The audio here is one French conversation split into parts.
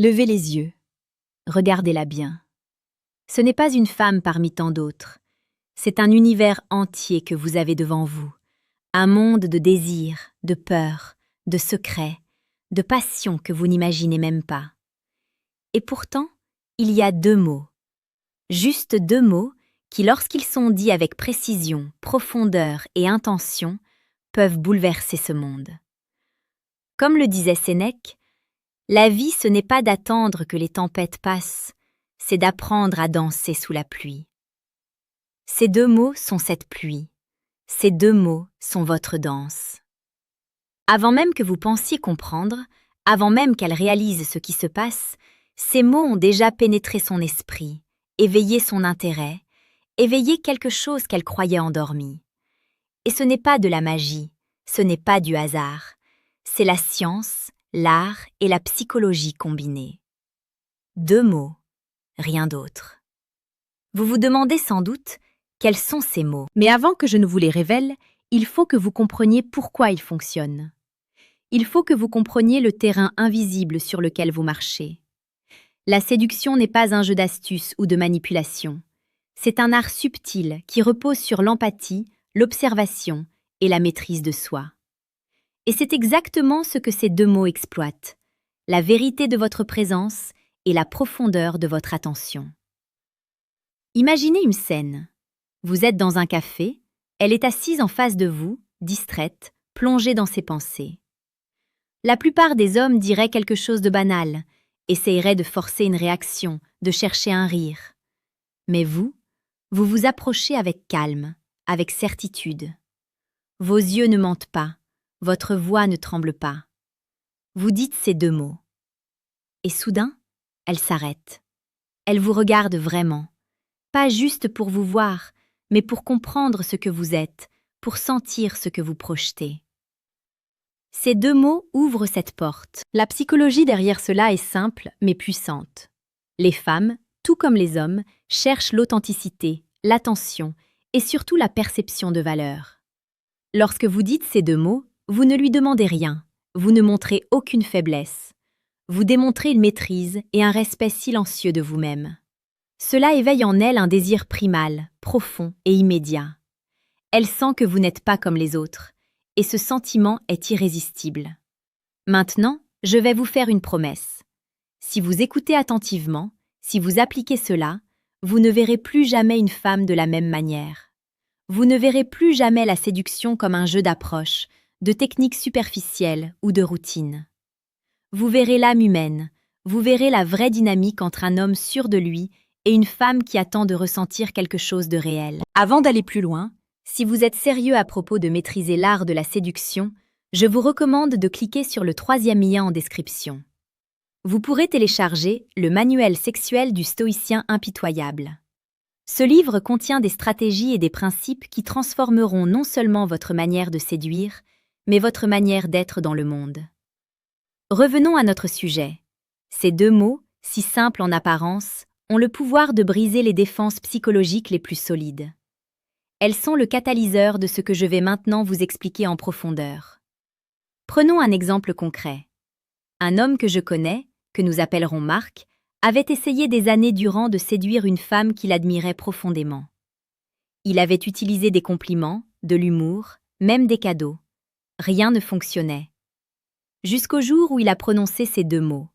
Levez les yeux. Regardez-la bien. Ce n'est pas une femme parmi tant d'autres. C'est un univers entier que vous avez devant vous. Un monde de désirs, de peurs, de secrets, de passions que vous n'imaginez même pas. Et pourtant, il y a deux mots. Juste deux mots qui, lorsqu'ils sont dits avec précision, profondeur et intention, peuvent bouleverser ce monde. Comme le disait Sénèque, la vie ce n'est pas d'attendre que les tempêtes passent, c'est d'apprendre à danser sous la pluie. Ces deux mots sont cette pluie. Ces deux mots sont votre danse. Avant même que vous pensiez comprendre, avant même qu'elle réalise ce qui se passe, ces mots ont déjà pénétré son esprit, éveillé son intérêt, éveillé quelque chose qu'elle croyait endormi. Et ce n'est pas de la magie, ce n'est pas du hasard, c'est la science, l'art et la psychologie combinés. Deux mots, rien d'autre. Vous vous demandez sans doute quels sont ces mots. Mais avant que je ne vous les révèle, il faut que vous compreniez pourquoi ils fonctionnent. Il faut que vous compreniez le terrain invisible sur lequel vous marchez. La séduction n'est pas un jeu d'astuce ou de manipulation. C'est un art subtil qui repose sur l'empathie, l'observation et la maîtrise de soi. Et c'est exactement ce que ces deux mots exploitent, la vérité de votre présence et la profondeur de votre attention. Imaginez une scène. Vous êtes dans un café, elle est assise en face de vous, distraite, plongée dans ses pensées. La plupart des hommes diraient quelque chose de banal, essaieraient de forcer une réaction, de chercher un rire. Mais vous vous approchez avec calme, avec certitude. Vos yeux ne mentent pas, votre voix ne tremble pas. Vous dites ces deux mots. Et soudain, elle s'arrête. Elle vous regarde vraiment, pas juste pour vous voir, mais pour comprendre ce que vous êtes, pour sentir ce que vous projetez. Ces deux mots ouvrent cette porte. La psychologie derrière cela est simple, mais puissante. Les femmes, tout comme les hommes, cherchent l'authenticité, l'attention et surtout la perception de valeur. Lorsque vous dites ces deux mots, vous ne lui demandez rien, vous ne montrez aucune faiblesse. Vous démontrez une maîtrise et un respect silencieux de vous-même. Cela éveille en elle un désir primal, profond et immédiat. Elle sent que vous n'êtes pas comme les autres, et ce sentiment est irrésistible. Maintenant, je vais vous faire une promesse. Si vous écoutez attentivement, si vous appliquez cela, vous ne verrez plus jamais une femme de la même manière. Vous ne verrez plus jamais la séduction comme un jeu d'approche, de techniques superficielles ou de routine. Vous verrez l'âme humaine, vous verrez la vraie dynamique entre un homme sûr de lui et une femme qui attend de ressentir quelque chose de réel. Avant d'aller plus loin, si vous êtes sérieux à propos de maîtriser l'art de la séduction, je vous recommande de cliquer sur le 3e lien en description. Vous pourrez télécharger le manuel sexuel du stoïcien impitoyable. Ce livre contient des stratégies et des principes qui transformeront non seulement votre manière de séduire, mais votre manière d'être dans le monde. Revenons à notre sujet. Ces deux mots, si simples en apparence, ont le pouvoir de briser les défenses psychologiques les plus solides. Elles sont le catalyseur de ce que je vais maintenant vous expliquer en profondeur. Prenons un exemple concret. Un homme que je connais, que nous appellerons Marc, avait essayé des années durant de séduire une femme qu'il admirait profondément. Il avait utilisé des compliments, de l'humour, même des cadeaux. Rien ne fonctionnait. Jusqu'au jour où il a prononcé ces deux mots.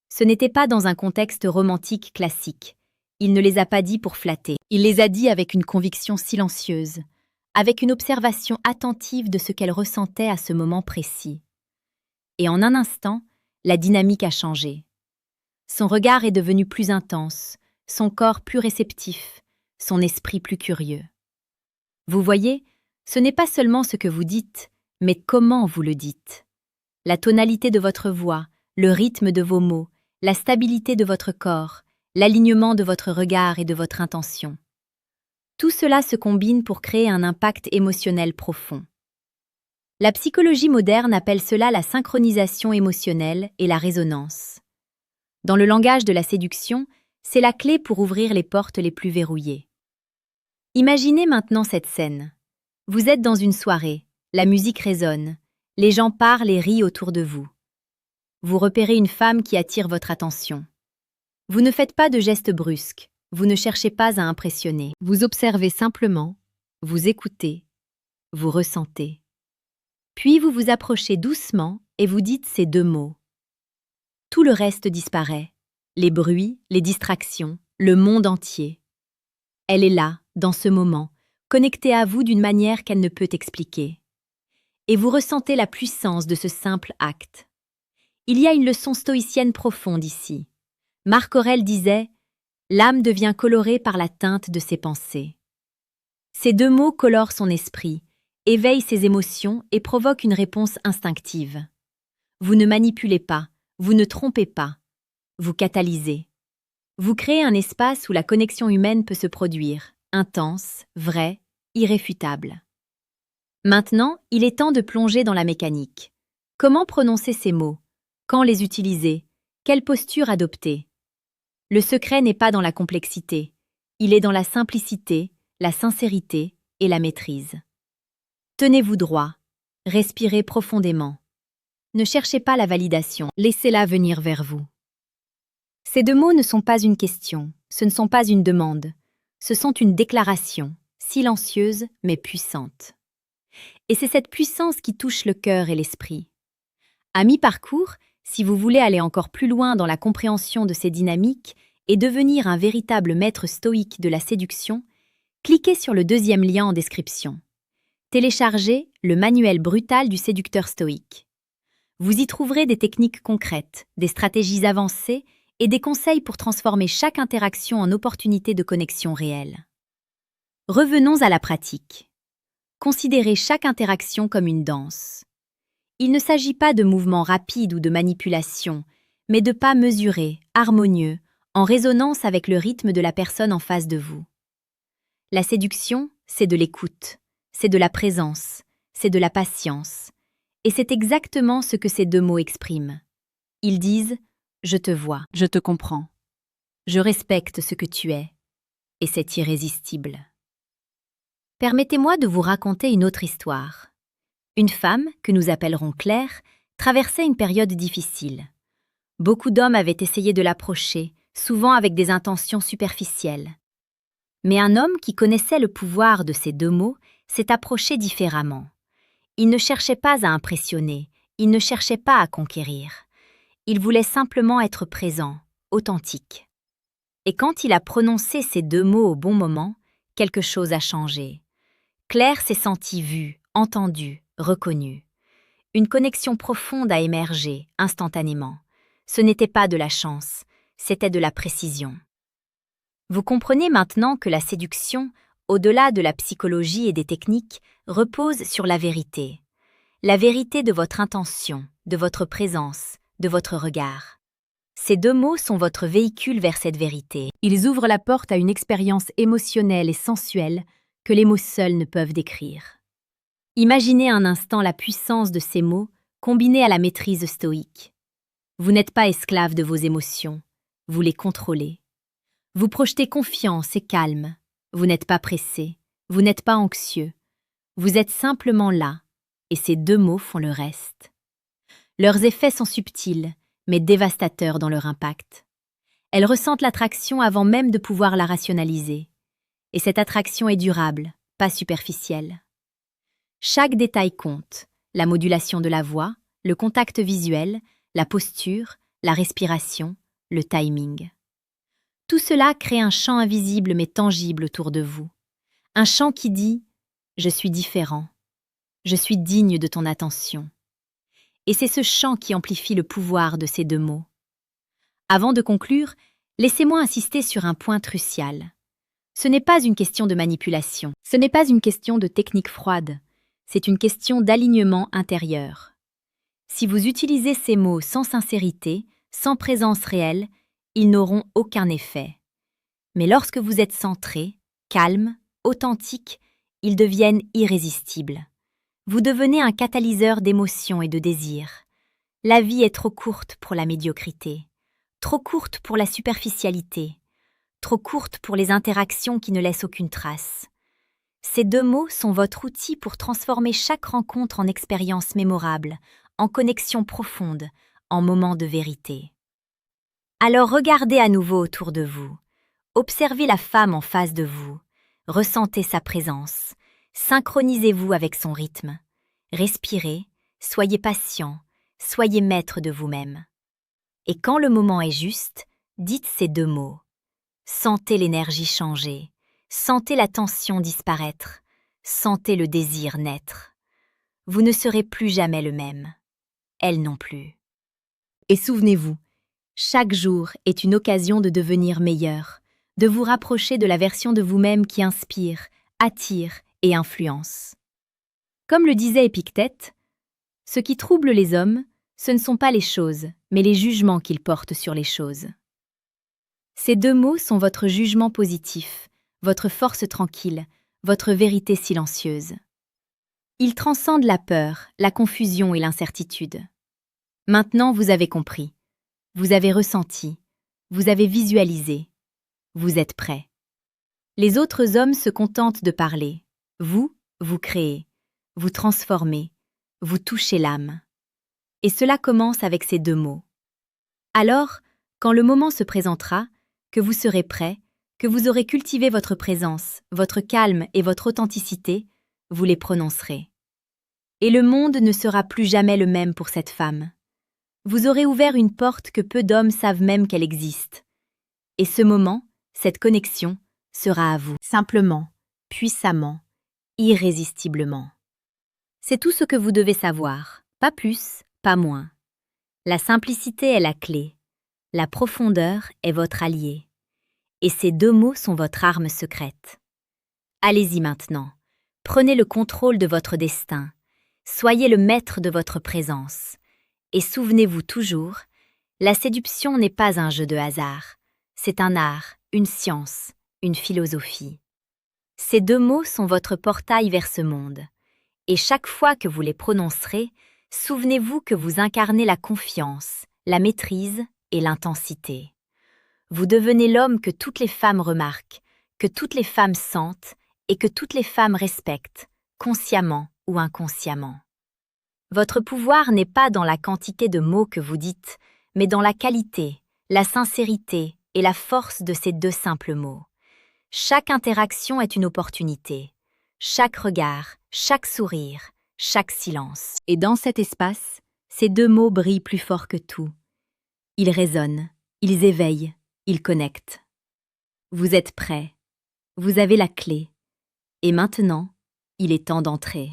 Ce n'était pas dans un contexte romantique classique. Il ne les a pas dit pour flatter. Il les a dit avec une conviction silencieuse, avec une observation attentive de ce qu'elle ressentait à ce moment précis. Et en un instant, la dynamique a changé. Son regard est devenu plus intense, son corps plus réceptif, son esprit plus curieux. Vous voyez, ce n'est pas seulement ce que vous dites, mais comment vous le dites. La tonalité de votre voix, le rythme de vos mots, la stabilité de votre corps, l'alignement de votre regard et de votre intention. Tout cela se combine pour créer un impact émotionnel profond. La psychologie moderne appelle cela la synchronisation émotionnelle et la résonance. Dans le langage de la séduction, c'est la clé pour ouvrir les portes les plus verrouillées. Imaginez maintenant cette scène. Vous êtes dans une soirée, la musique résonne, les gens parlent et rient autour de vous. Vous repérez une femme qui attire votre attention. Vous ne faites pas de gestes brusques, vous ne cherchez pas à impressionner. Vous observez simplement, vous écoutez, vous ressentez. Puis vous vous approchez doucement et vous dites ces 2 mots. Tout le reste disparaît. Les bruits, les distractions, le monde entier. Elle est là, dans ce moment, connectée à vous d'une manière qu'elle ne peut expliquer. Et vous ressentez la puissance de ce simple acte. Il y a une leçon stoïcienne profonde ici. Marc Aurèle disait « L'âme devient colorée par la teinte de ses pensées ». Ces 2 mots colorent son esprit, éveillent ses émotions et provoquent une réponse instinctive. Vous ne manipulez pas, vous ne trompez pas, vous catalysez. Vous créez un espace où la connexion humaine peut se produire, intense, vraie, irréfutable. Maintenant, il est temps de plonger dans la mécanique. Comment prononcer ces mots? Quand les utiliser? Quelle posture adopter? Le secret n'est pas dans la complexité, il est dans la simplicité, la sincérité et la maîtrise. Tenez-vous droit, respirez profondément. Ne cherchez pas la validation, laissez-la venir vers vous. Ces 2 mots ne sont pas une question, ce ne sont pas une demande, ce sont une déclaration, silencieuse mais puissante. Et c'est cette puissance qui touche le cœur et l'esprit. À mi-parcours, si vous voulez aller encore plus loin dans la compréhension de ces dynamiques et devenir un véritable maître stoïque de la séduction, cliquez sur le 2e lien en description. Téléchargez le manuel brutal du séducteur stoïque. Vous y trouverez des techniques concrètes, des stratégies avancées et des conseils pour transformer chaque interaction en opportunité de connexion réelle. Revenons à la pratique. Considérez chaque interaction comme une danse. Il ne s'agit pas de mouvements rapides ou de manipulation, mais de pas mesurés, harmonieux, en résonance avec le rythme de la personne en face de vous. La séduction, c'est de l'écoute, c'est de la présence, c'est de la patience. Et c'est exactement ce que ces 2 mots expriment. Ils disent « Je te vois, je te comprends, je respecte ce que tu es, et c'est irrésistible. » Permettez-moi de vous raconter une autre histoire. Une femme, que nous appellerons Claire, traversait une période difficile. Beaucoup d'hommes avaient essayé de l'approcher, souvent avec des intentions superficielles. Mais un homme qui connaissait le pouvoir de ces 2 mots s'est approché différemment. Il ne cherchait pas à impressionner, il ne cherchait pas à conquérir. Il voulait simplement être présent, authentique. Et quand il a prononcé ces 2 mots au bon moment, quelque chose a changé. Claire s'est sentie vue, entendue, reconnue. Une connexion profonde a émergé, instantanément. Ce n'était pas de la chance, c'était de la précision. Vous comprenez maintenant que la séduction, au-delà de la psychologie et des techniques, repose sur la vérité. La vérité de votre intention, de votre présence, de votre regard. Ces 2 mots sont votre véhicule vers cette vérité. Ils ouvrent la porte à une expérience émotionnelle et sensuelle que les mots seuls ne peuvent décrire. Imaginez un instant la puissance de ces mots combinée à la maîtrise stoïque. Vous n'êtes pas esclave de vos émotions, vous les contrôlez. Vous projetez confiance et calme, vous n'êtes pas pressé, vous n'êtes pas anxieux. Vous êtes simplement là, et ces 2 mots font le reste. Leurs effets sont subtils, mais dévastateurs dans leur impact. Elles ressentent l'attraction avant même de pouvoir la rationaliser. Et cette attraction est durable, pas superficielle. Chaque détail compte, la modulation de la voix, le contact visuel, la posture, la respiration, le timing. Tout cela crée un champ invisible mais tangible autour de vous. Un champ qui dit « Je suis différent, je suis digne de ton attention ». Et c'est ce chant qui amplifie le pouvoir de ces 2 mots. Avant de conclure, laissez-moi insister sur un point crucial. Ce n'est pas une question de manipulation, ce n'est pas une question de technique froide, c'est une question d'alignement intérieur. Si vous utilisez ces mots sans sincérité, sans présence réelle, ils n'auront aucun effet. Mais lorsque vous êtes centré, calme, authentique, ils deviennent irrésistibles. Vous devenez un catalyseur d'émotions et de désirs. La vie est trop courte pour la médiocrité, trop courte pour la superficialité, trop courte pour les interactions qui ne laissent aucune trace. Ces 2 mots sont votre outil pour transformer chaque rencontre en expérience mémorable, en connexion profonde, en moment de vérité. Alors regardez à nouveau autour de vous. Observez la femme en face de vous. Ressentez sa présence. Synchronisez-vous avec son rythme. Respirez, soyez patient, soyez maître de vous-même. Et quand le moment est juste, dites ces 2 mots. Sentez l'énergie changer, sentez la tension disparaître, sentez le désir naître. Vous ne serez plus jamais le même. Elle non plus. Et souvenez-vous, chaque jour est une occasion de devenir meilleur, de vous rapprocher de la version de vous-même qui inspire, attire et influence. Comme le disait Épictète, ce qui trouble les hommes, ce ne sont pas les choses, mais les jugements qu'ils portent sur les choses. Ces 2 mots sont votre jugement positif, votre force tranquille, votre vérité silencieuse. Ils transcendent la peur, la confusion et l'incertitude. Maintenant, vous avez compris, vous avez ressenti, vous avez visualisé, vous êtes prêt. Les autres hommes se contentent de parler. Vous, vous créez, vous transformez, vous touchez l'âme. Et cela commence avec ces 2 mots. Alors, quand le moment se présentera, que vous serez prêt, que vous aurez cultivé votre présence, votre calme et votre authenticité, vous les prononcerez. Et le monde ne sera plus jamais le même pour cette femme. Vous aurez ouvert une porte que peu d'hommes savent même qu'elle existe. Et ce moment, cette connexion, sera à vous, simplement, puissamment, irrésistiblement. C'est tout ce que vous devez savoir, pas plus, pas moins. La simplicité est la clé, la profondeur est votre allié. Et ces 2 mots sont votre arme secrète. Allez-y maintenant, prenez le contrôle de votre destin, soyez le maître de votre présence. Et souvenez-vous toujours, la séduction n'est pas un jeu de hasard, c'est un art, une science, une philosophie. Ces 2 mots sont votre portail vers ce monde. Et chaque fois que vous les prononcerez, souvenez-vous que vous incarnez la confiance, la maîtrise et l'intensité. Vous devenez l'homme que toutes les femmes remarquent, que toutes les femmes sentent et que toutes les femmes respectent, consciemment ou inconsciemment. Votre pouvoir n'est pas dans la quantité de mots que vous dites, mais dans la qualité, la sincérité et la force de ces 2 simples mots. Chaque interaction est une opportunité. Chaque regard, chaque sourire, chaque silence. Et dans cet espace, ces 2 mots brillent plus fort que tout. Ils résonnent, ils éveillent, ils connectent. Vous êtes prêts, vous avez la clé. Et maintenant, il est temps d'entrer.